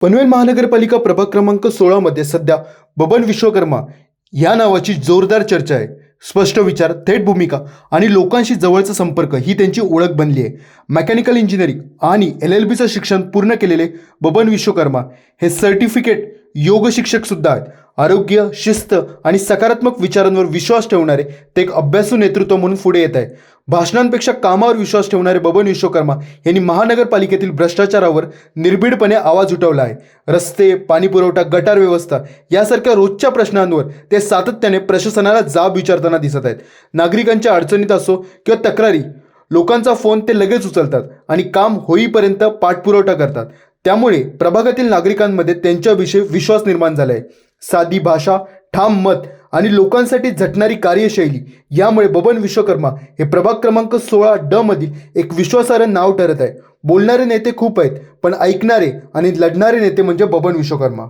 पनवेल महानगरपालिका प्रभाग क्रमांक 16 मध्ये सध्या बबन विश्वकर्मा या नावाची जोरदार चर्चा आहे. स्पष्ट विचार, थेट भूमिका आणि लोकांशी जवळचा संपर्क ही त्यांची ओळख बनली आहे. मेकॅनिकल इंजिनिअरिंग आणि LLBचं शिक्षण पूर्ण केलेले बबन विश्वकर्मा हे सर्टिफिकेट योग शिक्षक सुद्धा आहेत. आरोग्य, शिस्त आणि सकारात्मक विचारांवर विश्वास ठेवणारे ते एक अभ्यासू नेतृत्व म्हणून पुढे येत आहे. भाषणांपेक्षा कामावर विश्वास ठेवणारे बबन विश्वकर्मा यांनी महानगरपालिकेतील भ्रष्टाचारावर निर्भीडपणे आवाज उठवला आहे. रस्ते, पाणीपुरवठा, गटार व्यवस्था यासारख्या रोजच्या प्रश्नांवर ते सातत्याने प्रशासनाला जाब विचारताना दिसत आहेत. नागरिकांच्या अडचणीत असो किंवा तक्रारी, लोकांचा फोन ते लगेच उचलतात आणि काम होईपर्यंत पाठपुरावा करतात. त्यामुळे प्रभागातील नागरिकांमध्ये त्यांच्याविषयी विश्वास निर्माण झाला आहे. साधी भाषा, ठाम मत आणि लोकांसाठी झटणारी कार्यशैली यामुळे बबन विश्वकर्मा हे प्रभाग क्रमांक 16D मधील एक विश्वासार्ह नाव ठरत आहे. बोलणारे नेते खूप आहेत, पण ऐकणारे आणि लढणारे नेते म्हणजे बबन विश्वकर्मा.